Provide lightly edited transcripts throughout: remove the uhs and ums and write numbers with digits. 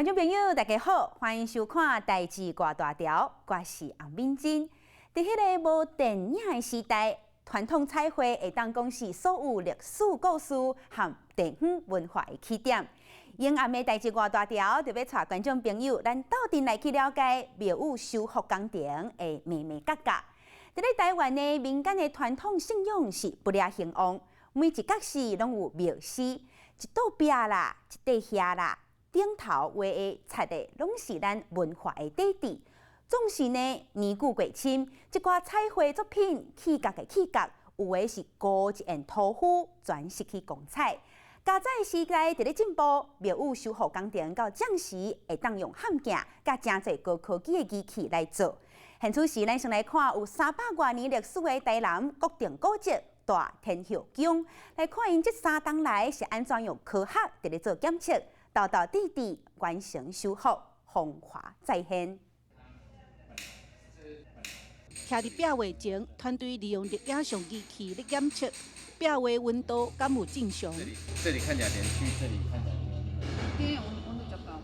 观众朋友，大家好，欢迎收看《代志挂大条》，我是洪敏珍。在迄个无电影的时代，传统彩绘会当讲是所有历史故事和地方文化的起点。永暗的代志挂大条，就要带观众朋友，咱斗阵来去了解庙宇修复工程的眉眉角角。在台湾的民间的传统信仰是不离兴旺，每一角是拢有庙司，一道壁啦，一块遐啦。顶头画的插的拢是咱文化的底子，总是呢年久过深，一寡彩绘作品起角的起角，有的是高一言涂污，全失去光彩。加在时代伫咧进步，庙宇修复工程到暂时会当用焊镜甲真侪高科技的机器来做。现此时，咱先来看有300多年历史的台南国定古迹大天后宫，来看因这3冬来是安怎用科学伫咧做检测。道道地地完成修复，风华再现。徛伫壁画前，团队利用热影像机器咧检测壁画温度敢有正常。这里看起来连续，这里看起来。今天温度较高。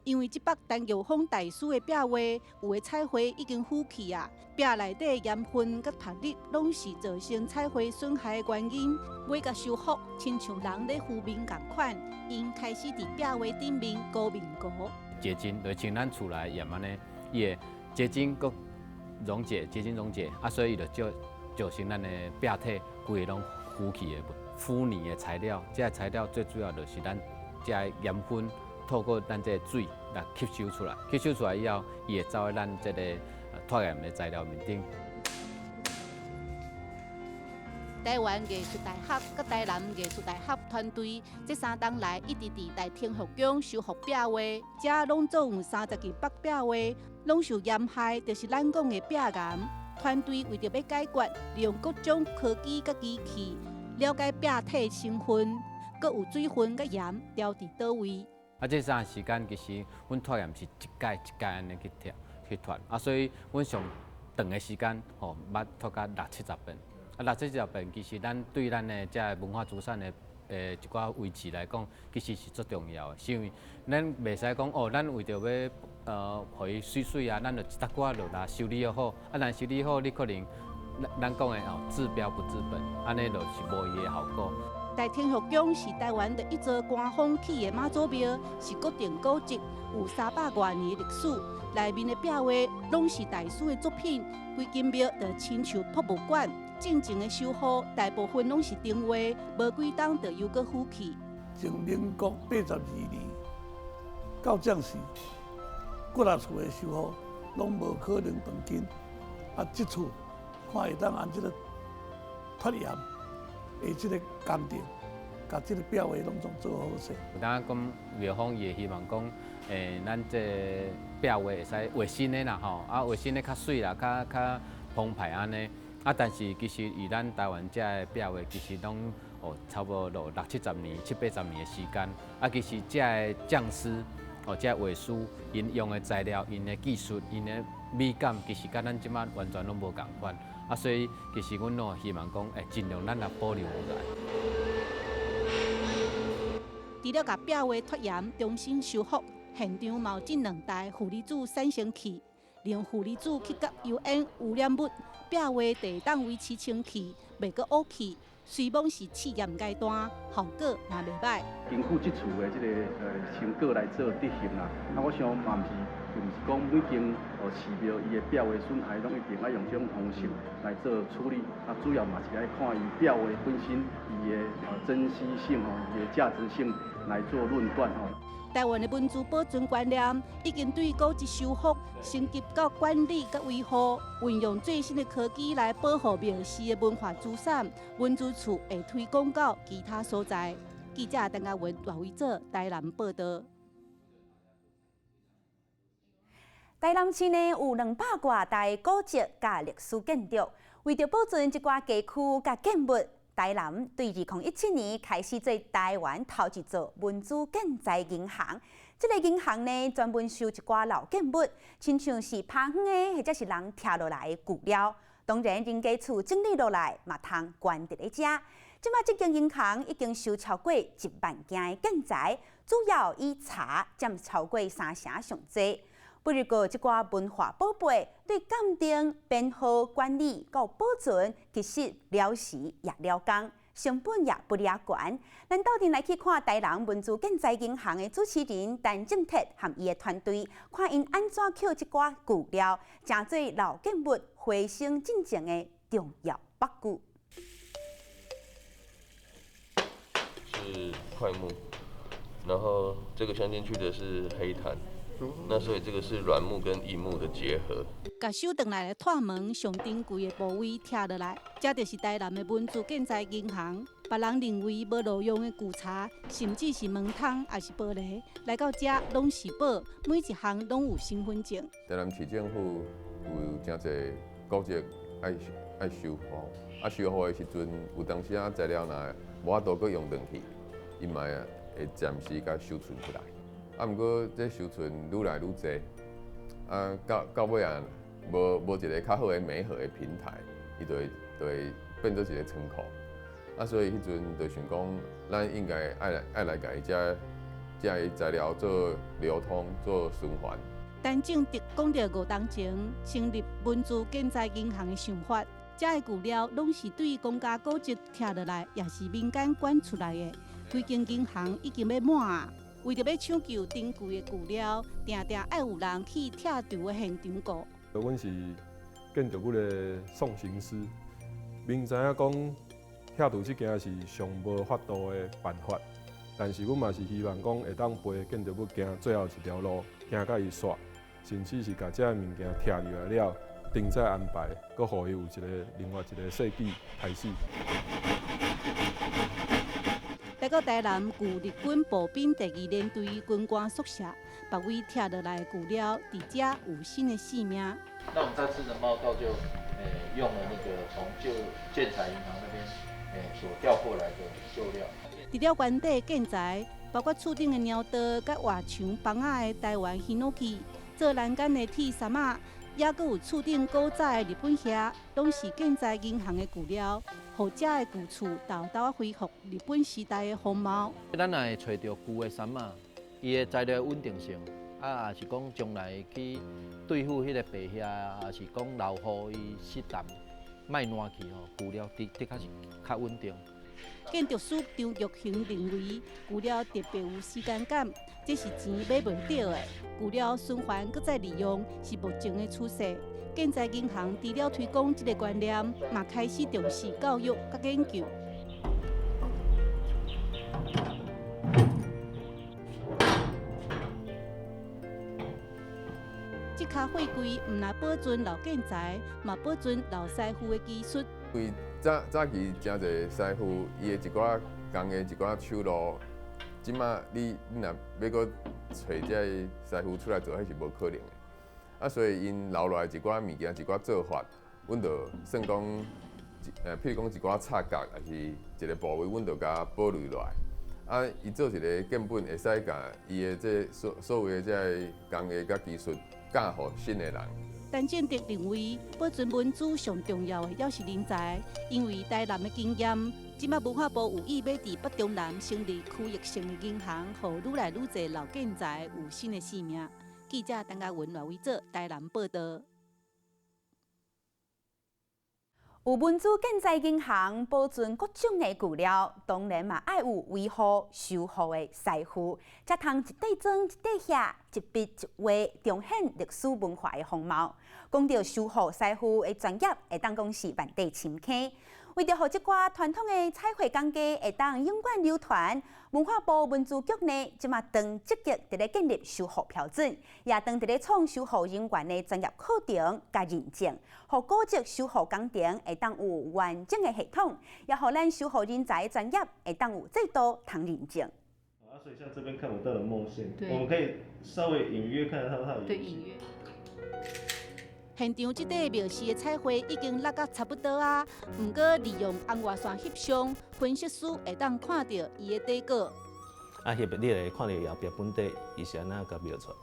因为这北陈玉峰大师的壁画，有的彩绘已经腐去啊，壁内底盐分甲拍粒拢是造成彩绘损害的原因。为甲修复，亲像人咧敷面共款，因开始伫壁画顶面膏面膏。结晶就像咱厝内盐安尼，伊的结晶佮结晶溶解啊，所以伊就造成咱的壁体规个拢腐去的腐泥的材料。这材料最主要就是咱这盐分。透过咱这水来吸收出来，吸收出来以后，伊会走在咱这个脱盐的材料面顶。台湾艺术大学佮台南艺术大学团队，这3冬来一直伫大天后宫修复壁画，遮拢总有30件北壁画，拢受盐害，就是咱讲的壁岩。团队为着要解决，利用各种科技佮机器，了解壁体成分，佮有水分佮盐调伫倒位。啊，这3时间其实，阮脱盐是一届安尼去脱，啊，所以阮上长的时间，捌脱到60-70遍。啊，60-70遍，其实咱对咱的这文化资产的一寡维持来讲，其实是最重要的。是因为咱袂使讲哦，咱为着要互伊水啊，咱就一搭挂落来修理好。啊，但修理好，你可能咱讲的哦，治标不治本，安尼就是无伊的效果。大天后宫是台湾的一座官方起的妈祖庙，是国定古迹，有300多年的历史。内面的壁画拢是大师的作品，规间庙就亲像博物馆。正经的修复，大部分拢是定画，无几冬就又搁腐去。从民国82年到这时，各大厝的修复拢无可能断根。啊，这次看会当按这个脱盐。的这个工程，甲这个壁画拢总做好势。有当讲庙方也希望讲，咱这壁画会使画新的啦吼，啊画新的较水啦，较澎湃安尼。啊，但是其实以咱台湾这的壁画，其实拢差不多60-70年、70-80年的时间。啊，其实这的匠师，这画师，因用的材料、因的技术、因的美感，其实甲咱即摆完全拢无共款。啊，所以其实阮拢希望讲，尽量咱来保留下来。除了甲壁画脱盐重新修复，现场嘛有这2台负离子产生器，利用负离子去甲油烟污染物，壁画地当维持清气，袂阁乌气。虽讲是试验阶段，效果嘛袂歹。根据这次的这个成果来做执行啦，啊，我想嘛毋是讲每间寺庙伊的壁画损害，拢一定要用这种方式来做处理。啊，主要嘛是来看伊壁画本身伊的珍惜性伊的价值性来做论断台湾的文字保存观念已经对古迹修复升级到管理甲维护，运用最新的科技来保护庙寺的文化资产。文资处会推广到其他所在。记者陈嘉文、大伟做台南报道。台南市呢有200多台古迹甲历史建筑，为着保存一寡街区甲建物，台南对2017年开始做台湾头一座文资建材银行。这个银行呢专门收一寡老建物，亲像是趴远的或者是人拆落来的旧料。当然，人家厝整理落来嘛，通关伫咧遮。即马这间银行已经收超过1万件的建材，主要以茶占超过3成上多。不过，即寡文化宝贝对鉴定、编号、管理到保存，其实了时也了工，成本也不了悬。咱到底来去看台南文珠建材银行的主持人陈正铁和伊的团队，看因安怎捡即寡旧料，成做老建物回升进程的重要八股。是块木，然后这个镶进去的是黑檀。那所以这个是软木跟硬木的结合。甲收回来的拓门上珍贵的部位拆落来，这就是台南的文珠建材银行。别人认为无路用的旧茶，甚至是门窗还是玻璃，来到这拢是宝，每一项拢有身份证。台南市政府有真侪古迹爱修复，修复的时阵，有当时材料若无法度搁用转去，伊嘛会暂时甲收存起来。毋过这收存愈来愈济，到尾无一个较好的媒合的平台，伊就会变做一个仓库。所以迄阵就想讲，咱应该爱来甲伊这材料做流通、做循环。陈正德讲到5年前成立文珠建材银行的想法，这的旧料拢是对公家古迹拆落来，也是民间管出来的。规间银行已经要满啊！为着要抢救珍贵的旧料，定定爱有人去拆除的现场过。阮是建筑物的送行师，明知影讲拆除这件是上无法度的办法，但是阮嘛是希望讲会当陪建筑物行最后一条路，行到伊煞，甚至是把这物件拆入来了，定再安排，搁互伊有另外一个设计开始。来到台南旧日军步兵第2联队军官宿舍，别位拆落来的旧料，伫这有新的生命。那我们这次的报告就，用了那个从旧建材银行那边，所调过来的旧料。除了原地建材，包括厝顶的鸟刀、甲外墙房仔的台湾ヒノキ，做栏杆的铁杉仔，也阁有厝顶古早的日本鞋，拢是建材银行的旧料。互这的旧厝豆豆恢复日本时代的风貌。咱也会找到旧的杉仔，伊的材料稳定性，也是讲将来去对付迄个白叶，也是讲老雨伊湿淡，莫烂去吼，旧料的确是较稳定。建筑师张玉兴认为，旧料特别有时间感，这是钱买袂到的。旧料循环搁再利用是目前的趋势。建材银行除了推广这个观念，嘛开始重视教育甲研究。这卡会柜唔但保存老建材，嘛保存老师傅的技术。为早期真侪师傅，伊的一寡工艺、一寡手路，即马你若要搁找这师傅出来做，迄是无可能的。所以因留落来一寡物件、一寡做法，阮就算讲，譬如讲一寡插角，还是一个部位，阮就甲保留落来。伊做一个建本，会使甲伊的这所有的这工艺甲技术教互新的人。陈正德认为，保存文珠上重要的也是人才，因为台南的经验，即马文化部有意要伫北中南成立区域性的银行，互愈来愈侪老建材有新的生命。记者陈嘉文为做台南报道。有文珠建材银行保存各种的旧料，当然嘛爱有维护、修复的师傅，才通一块砖一块血，一笔一画，彰显历史文化的风貌。讲到修复师傅的专业，会当讲是万地深坑。为着让这寡传统的彩绘工艺会当永远流传，文化部文珠局呢，即马当积极伫咧建立修复标准，也当伫咧创修复人员的专业课程甲认证，互古迹修复工程会当有完整的系统，也互咱修复人才的专业会当有制度通认证。所以像这边看不到的墨线，对我们可以稍微隐约看得到它的对，隐约。现场即块描示的彩绘已经落甲差不多啊，毋过利用红外线翕相，分析师会当看到伊的底稿。你会看到后壁本底伊是安那甲描出来，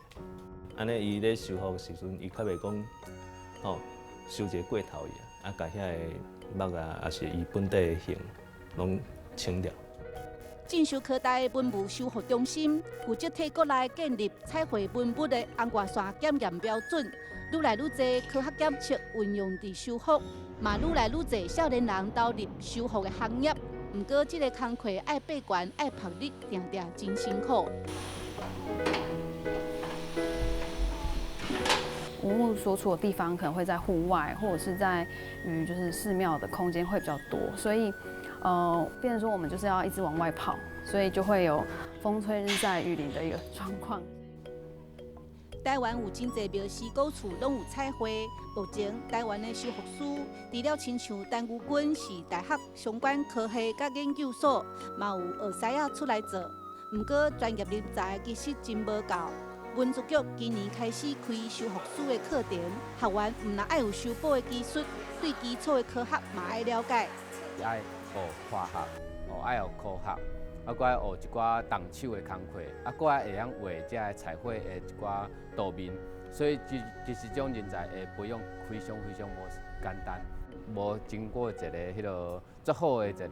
安尼伊咧修复时阵，伊较袂讲修一个过头伊甲遐个木啊，也是伊本底的形拢清掉。进修科大文物修复中心负责替国内建立彩绘文物的红外线检验标准，愈来愈多科学检测运用伫修复，嘛愈来愈多少年人投入修复的行业。不过，这个工课爱爬悬、爱曝日，定定真辛苦。文物所处的地方可能会在户外，或者是在就是寺庙的空间会比较多，所以变成说我们就是要一直往外跑，所以就会有风吹日晒雨淋的一个状况。台湾有真侪庙寺古厝拢有彩绘。目前，台湾的修复师除了亲像陈玉君是大学相关科系甲研究所，嘛有学师仔出来做。不过，专业人才其实真无够。文资局今年开始开修复师的课程，学员唔但爱有修补的技术，对基础的科学嘛爱了解。爱学化学，爱学科学，搁爱学一寡动手的工课，搁爱会晓画这个彩绘的一寡图面。所以其实这种人才的培养非常无简单，无经过一个迄落足好的一个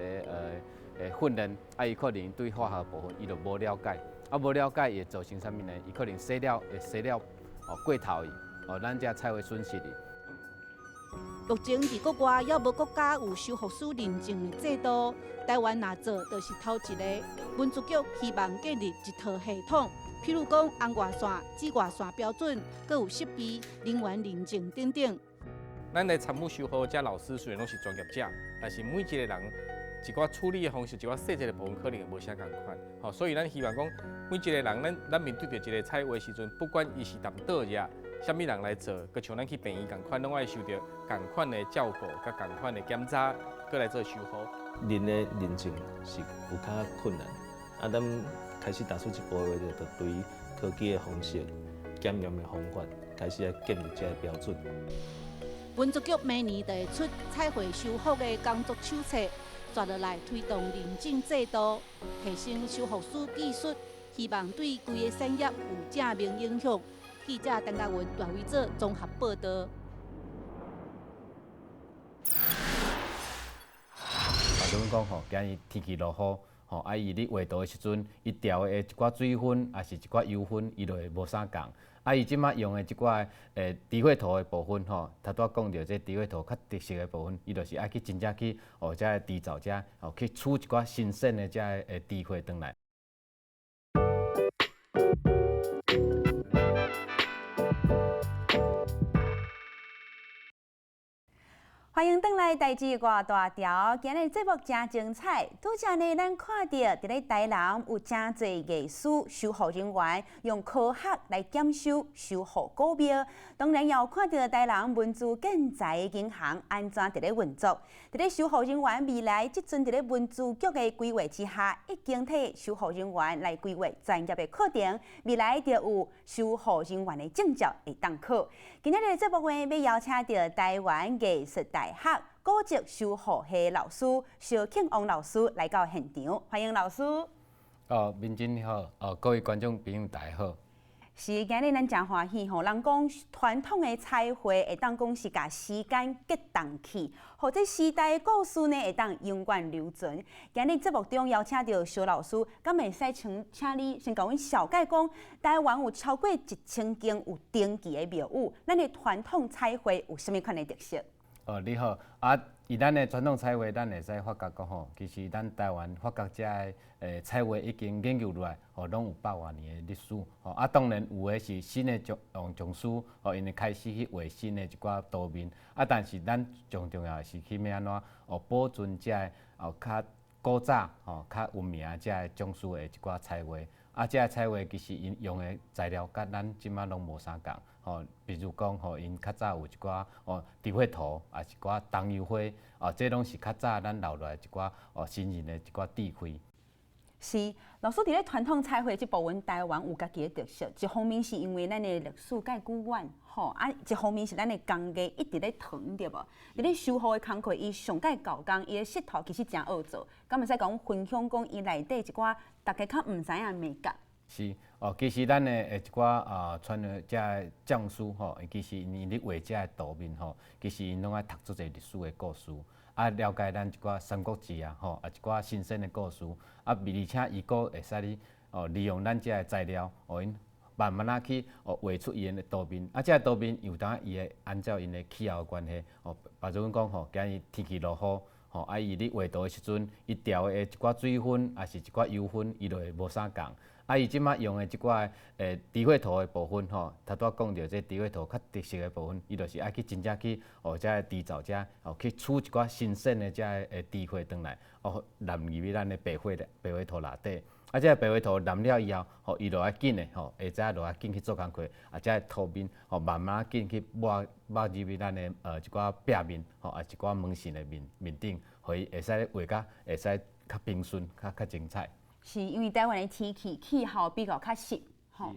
训练，伊可能对化学部分伊就无了解。无了解会造成啥物呢？伊可能洗了过头去，咱这才会损失去。目前伫国外也无国家有修复师认证的制度，台湾若做就是头一个。文资局希望建立一套系统，譬如讲红外线、紫外线标准，阁有设备、人员认证等等。咱来参与修复这老师虽然拢是专业者，但是每一个人一寡处理的方式、一寡细节的部分可能会无啥共款。吼，所以咱希望讲每一个人，咱面对着一个彩绘时阵，不管伊是谈倒热，啥物人来做，佮像咱去病院共款，拢爱受到共款的照顾，佮共款的检查，佮来做修复。人的认证是有较困难，咱开始踏出一步的话，就对科技的方式、检验的方法，开始来建立这个标准。文资局每年就会出彩绘修复的工作手册，抓落来推动认证制度，提升修复师技术，希望对规个产业有正面影响。记者陈嘉文大为做综合报道。就阮讲吼，今日天气落雨，伊咧画图的时阵，伊调的一寡水分，也是一寡油分，伊就会无啥共。伊即摆用的一寡低绘图的部分头拄讲到这低绘图较特色的部分，伊就是爱去真正去这制造者去取一寡新鲜的这低绘转来。欢迎回来，台志挂大条。今日节目真精彩，拄则呢，咱看到伫咧台南有真侪艺术修复人员用科学来检修修复古庙。当然，也有看到台南文资建材银行安怎伫咧运作。伫咧修复人员未来，即阵伫咧文资局的规划之下，已经替修复人员来规划专业的课程，未来就有修复人员的证照会当考。今日的节目呢，要邀请到台湾艺术大学古迹修复系老师萧庆王老师来到现场，欢迎老师。民警你好，各位观众朋友大家好。是今日咱真欢喜吼，人讲传统的彩绘会当讲是甲时间激动起，或者时代的故事呢会当永远留存。今日节目中邀请到萧老师，敢会使请你先甲阮小解讲，台湾有超过1000间有登记的庙宇，咱的传统彩绘有啥物款的特色？你好，以咱的传统彩绘，咱会使发觉讲吼，其实咱台湾发觉这彩绘已经研究落来，拢有100多年的历史。当然有的是新的匠师，因为开始去画新的一寡图面。但是咱最重要的是去要安怎保存这较古早较有名这匠师的一寡彩绘。这彩绘其实因用的材料甲咱即马拢无啥共。比如讲因较早有一寡地绘图，也是一寡东油花，这拢是较早咱留落来一寡新人的一寡智慧。是，老师伫咧传统彩绘这部分，台湾有家己的特色。一方面是因为咱的历史介久远，一方面是咱的工艺一直咧传，对无？伫咧修复的工课，伊上介旧工，伊的石头其实真好做。敢会使讲分享讲伊内底一寡大家较毋知影美感？是，其实咱的一寡传的这匠师其实因咧画这图面其实因拢爱读出一个历史的故事。了解咱一寡三国志啊，吼，一寡新鲜的故事，而且伊个会使你利用咱遮个材料，因慢慢去画出伊的图面，遮个图面有当伊会按照因的气候的关系，比如讲今日天气落雨，伊咧画图的时阵，伊调的一寡水分，还是一寡油分，伊就会无啥共。伊即摆用的即寡智慧图的部分，头拄仔讲到这智慧图较特色的部分，伊就是爱去真正去遮个制造者去取一寡新鲜的遮个智慧转来，纳入去咱的白绘图内底。这个白绘图染了以后，伊就爱紧的，下早就爱紧去做工课，这个图面慢慢紧去抹入去咱的一寡壁面，一寡门神的面顶，互伊会使画甲会使较平顺、较精彩。是因为台湾的天气气候比较较湿，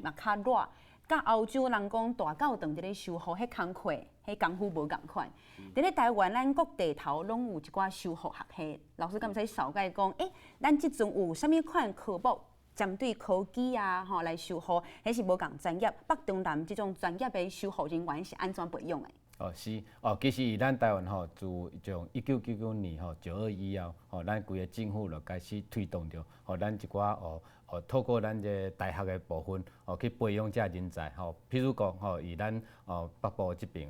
嘛较热，甲欧洲人讲大教堂伫咧修复迄工课，迄功夫无共款。伫咧台湾，咱各地头拢有一寡修复学系，老师敢使少解讲，咱即阵有啥物款科目针对科技啊，来修复，迄是无共专业。北中南即种专业的修复人员是安怎培养的？是其实咱台湾自从1999年9·2以后，咱规个政府就开始推动着，咱一寡透过咱这大学的部分，去培养这人才，譬如讲以咱北部这边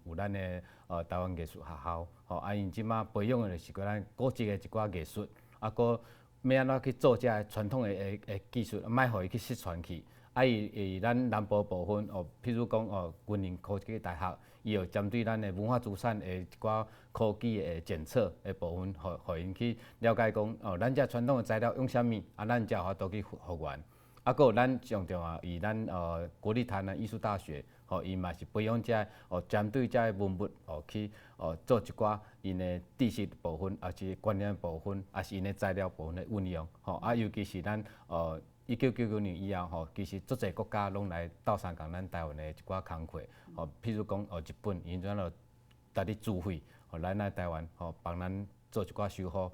有咱的台湾艺术学校，因即马培养的就是咱古籍的一寡艺术，搁要安怎去做这传统的技术，莫互伊去失传去。伊咱南部部分譬如讲云林科技大学，伊有针对咱的文化资产的一寡科技的检测的部分，互因去了解讲咱遮传统的材料用啥物，咱才有法度去复原。搁有咱上重要，以咱国立台南艺术大学，伊嘛是培养遮针对遮文物去做一寡因的知识部分，也是观念部分，也是因的材料部分的运用。尤其是咱1999年以后，其实足侪国家拢来斗相共咱台湾的一寡工课，譬如讲日本，因怎就搭咧自费，咱来台湾帮咱做一寡修复。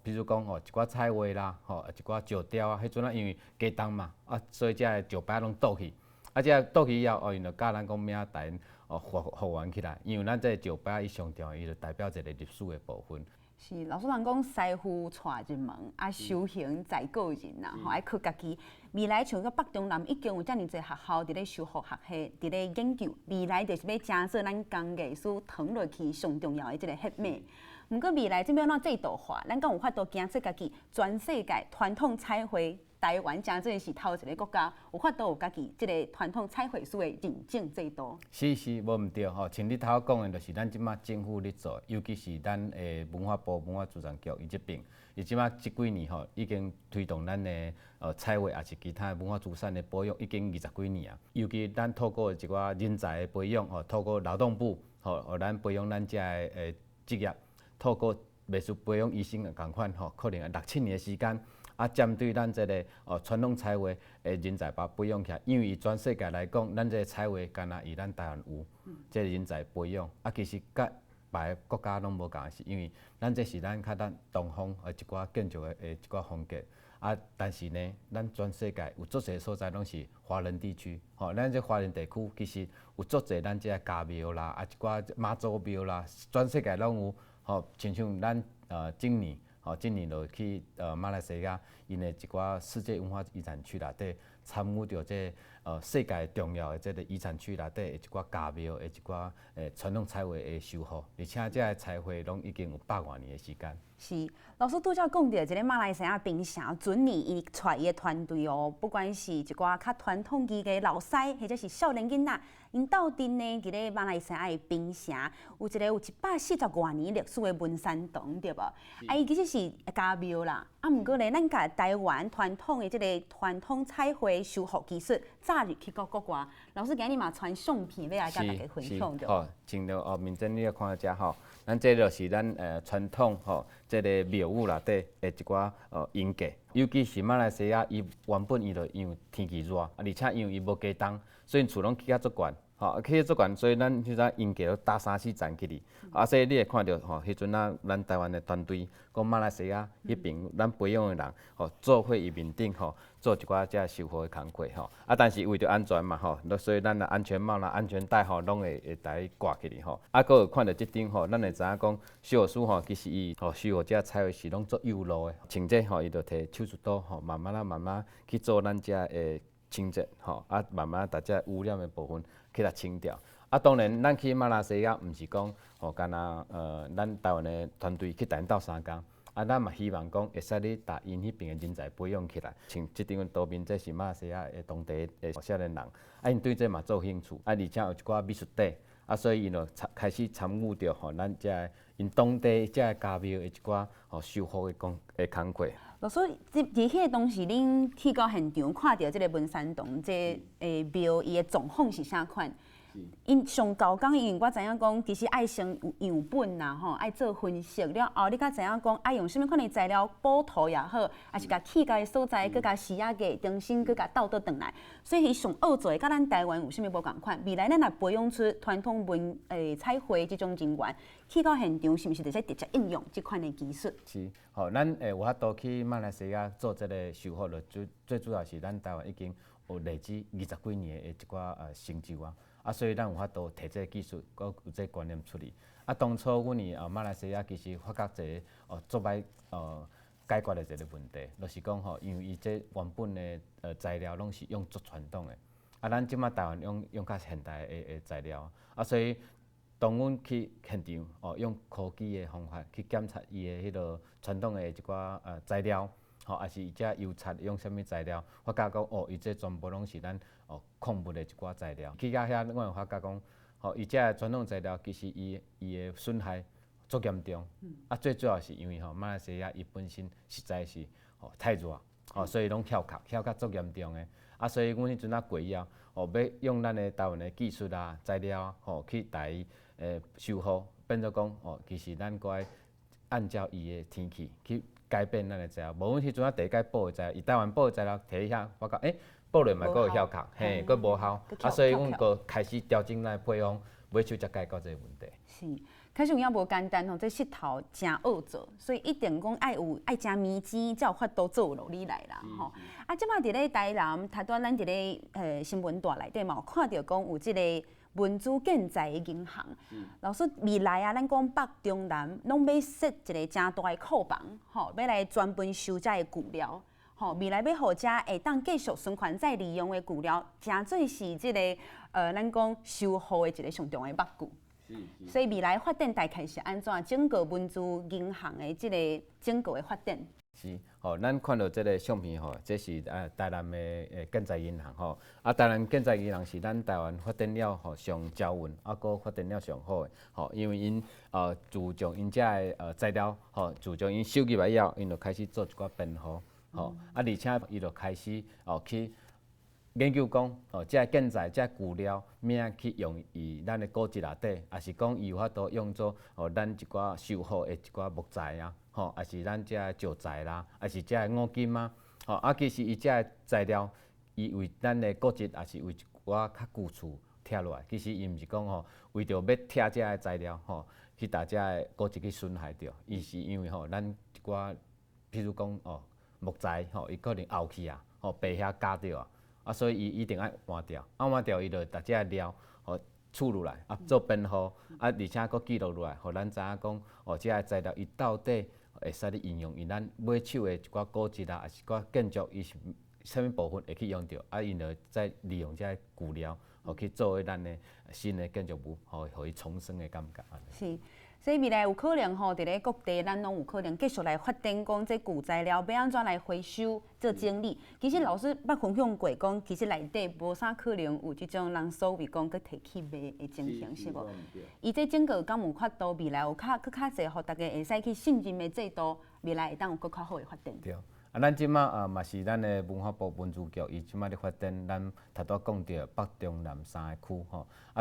譬如讲一寡彩绘啦，一寡石雕啊，迄阵因为加重嘛，所以遮个石板拢倒去，遮倒去以后，因就教咱讲明仔载复原起来，因为咱这石板伊上重要，伊就代表一个历史的部分。是老师人讲师傅带入门，修行在个人啦，爱靠家己。未来像个北中南已经有遮尔侪学校伫咧修复学系，伫咧研究，未来就是要加做咱工艺师扛落去上重要的即个血脉。毋过未来怎要怎制度化，咱敢有法度行出家己全世界传统彩绘。台湾真正是头一个国家，有法度有家己即个传统彩绘师的认证制度。是无毋对像你头讲的，就是咱即马政府咧做，尤其是咱文化部文化资产局伊这边，伊即马即几年已经推动咱的彩绘，也是其他文化资产的保育，已经20几年啊。尤其咱透过一寡人才的培养，透过劳动部，互咱培养咱遮的职业，透过美术培养医生的共款，可能6-7年的时间。针对咱这个传统彩绘的人才把培养起来，因为全世界来讲，咱这个彩绘敢若以咱台湾有，这个人才培养，其实甲别个国家拢无共，是因为咱这是咱较东方的一寡建筑的一寡风格，但是呢，咱全世界有足侪所在拢是华人地区，咱这华人地区其实有足侪咱这家庙啦，一寡妈祖庙啦，全世界拢有，亲像咱今年。今年就去马来西亚，因的一寡世界文化遗产区内底参与着这世界重要的这个遗产区内底的一寡家庙的一寡传统彩绘的修复，而且这个彩绘拢已经有100多年的时间。是，老师拄则讲到一个马来西亚槟城，准年伊带伊的团队不管是一寡较传统期的老师，或者是少年囡仔，因斗阵呢，伫咧马来西亚的槟城，有140多年历史的文山堂，对无？伊其实是家庙啦，毋过咧，咱甲台湾传统的即个传统彩绘修复技术，早日去到国外。老师今日嘛传相片要来甲大家分享着。真着面前你来看遮咱这就是咱传统这个庙宇内底的一寡音格，尤其是马来西亚，伊原本伊就因为天气热，而且因为伊无加冬，所以厝拢起啊足悬，去做悬，所以咱迄阵应该搭3、4站去哩。所以你会看到迄阵咱台湾的团队，讲马来西亚迄边咱培养的人，做伙伊面顶做一寡遮修复的工课但是为着安全嘛所以咱的安全帽啦、安全带拢会带挂起哩佫有看到即顶咱会知影讲修护师其实伊修护遮菜花是拢做幼路的，清洁伊就摕手术刀慢慢去做咱遮的清洁慢慢把遮污染的部分去来清掉。当然，咱去马来西亚，毋是讲干那咱台湾的团队去台湾斗3工。咱嘛希望讲会使你把因迄边的人才培养起来。像即张图片，这是马来西亚的当地的少年人，因对这嘛做兴趣，而且有一寡美术底，所以因就开始参与着咱遮因当地遮家庙的一寡修复的工课。老师，伫迄个当时，恁去到现场看到即个文山洞这庙伊的状况是啥款？因上高讲，因为我知影讲，其实爱先有样本啦，爱做分析了后，你才知影讲爱用啥物款的材料补涂也好，还是甲起家的所在，佮甲施压价重新佮甲倒倒转来。所以，伊上学做的，甲咱台湾有啥物无共款？未来咱若培养出传统彩绘即种人员，去到现场是毋是就使直接应用即款的技术？是，咱有法度去马来西亚做即个修复了，最主要是咱台湾已经有累积20几年的一寡成就所以咱有法度摕这个技术，佮有这个观念出嚟。当初阮马来西亚其实发觉一个做歹解决的一个问题，就是讲因为伊这原本的材料拢是用足传统的，咱即马台湾用较现代的材料，所以当阮去现场用科技的方法去检查伊的迄落传统的一寡材料。还是伊遮油漆用啥物材料？发觉讲伊这全部拢是咱矿物的一寡材料。去到遐，我有发觉讲，伊遮传统材料其实伊的损害足严重。最主要是因为马来西亚伊本身实在是太热，所以拢翘壳足严重的。所以阮迄阵过以后，要用咱的台湾的技术材料去来修复，变做讲其实咱该按照伊的天气去。改变咱的材料，无阮迄阵第一届补的材料，伊台湾补的材料摕去遐，发觉补落嘛佫有效壳，佫无效，所以阮佫开始调整咱的配方，尾手才解决这个问题。是，开始有影无简单这石头真学做，所以一定讲爱真面子，才有法度做落嚟啦即摆伫咧台南，头段咱伫咧新闻大内底嘛，有看到讲有即个。文珠建材的银行，老师未来咱讲北中南拢要设一个真大的库房，要来专门收遮的旧料，未来要互遮会当继续循环再利用的旧料，真做是即个咱讲修复的一个上重要的目具。所以未来发展大概是安怎？整个文珠银行的即个整个的发展。是，咱看到这个相片这是台南的建材银行台南建材银行是咱台湾发展了上招运，佫发展了上好的因为因自从因遮的材料自从因收入来以后，因就开始做一寡变化而且伊就开始去研究讲遮建材、遮旧料，咩去用于咱的古迹内底，也是讲伊有法度用作咱一寡修复的一寡木材也是咱遮石材啦，也是遮五金其实伊遮材料，伊为咱的古迹，也是为一寡较旧厝拆落来。其实伊毋是讲为着要拆遮的材料去把遮的古迹去损害掉，伊是因为咱一寡，譬如讲木材伊可能凹去白遐加掉所以伊一定爱换掉，换掉伊就把遮料储落来做编号而且佫记录落来，互咱知影讲遮材料伊到底会使你应用，因咱买手的一寡古迹也是寡建筑，伊是啥物部分会去用到，因就再利用遮旧料去作为咱的新的建筑物，互伊重生的感觉。是。所以未来有可能伫咧各地，咱拢有可能继续来发展讲这旧材料要安怎来回收做整理。其实老师捌分享过讲，其实内底无啥可能有即种人所谓讲去摕去卖的情形，是无？伊这整个敢有法度未来有较侪，互大家会使去信任的制度，未来会当有更较好的发展。对。咱即马嘛是咱的文化部文资局，伊即马咧发展咱头拄讲到北中南3个区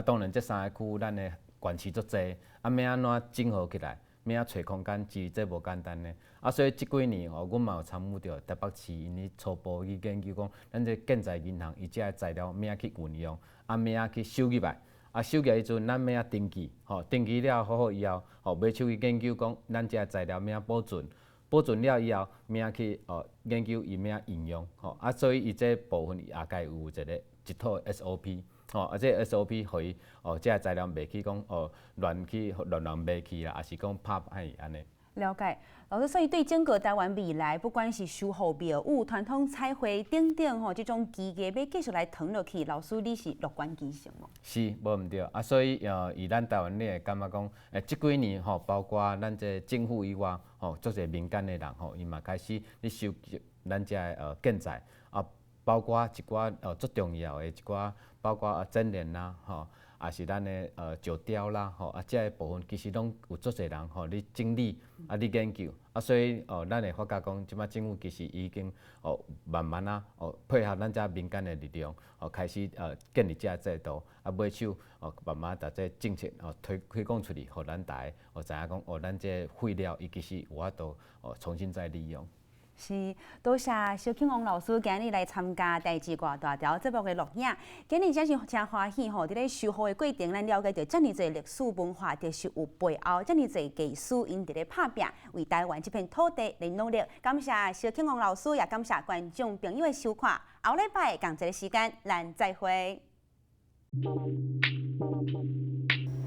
当然这3个区咱的县市足济，要安怎整合起来，要找空间，其实这无简单的。所以即几年阮嘛有参与着台北市因咧初步去研究讲，咱这建材银行伊遮材料要去运用，要啊去收入来，收入来迄阵，咱要啊登记，登记了好以后，买手去研究讲咱遮材料要保存，保存了以后，要去研究伊要应用，所以伊这部分也该有一套 SOP。这 SOP 互伊这材料袂去讲乱卖去啦，还是讲拍歹安尼。了解，老师，所以对整个台湾未来，不管是修好庙宇、传统彩绘等等这种基业要继续来腾落去，老师你是乐观其成无？是，无毋对所以以咱台湾你会感觉讲，即几年包括咱这政府以外，足侪民间的人伊嘛开始咧收集咱遮的建材包括一寡足重要的一寡，包括真莲啦，也是咱的石雕啦，遮个部分其实拢有足侪人咧整理咧研究，所以咱会发觉讲，即摆政府其实已经慢慢配合咱遮民间的力量，开始建立遮个制度，买手慢慢把这政策推广出去，互咱大家知影讲，咱这废料伊其实有法度重新再利用。是，多谢萧庆王老师今日来参加代志挂大条节目的录影。今日真是真欢喜吼，伫咧修复的过程，咱了解到遮尔侪历史文化，著是有背后遮尔侪技术，因伫咧拍拼，为台湾这片土地来努力。感谢萧庆王老师，也感谢观众朋友的收看。后礼拜同一个时间，咱再会。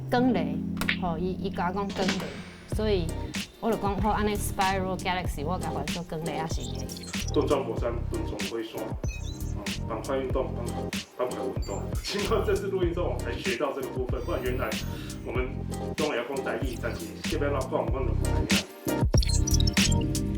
光雷，伊甲我讲光雷，所以。我就讲好，安尼 Spiral Galaxy， 我甲换做光雷啊，是的。盾撞火山，盾冲灰刷，板块运动，板块运动。经过这次录音之后，我们才学到这个部分，不然原来我们讲也要讲台语，但是这边要讲，我们就不知影。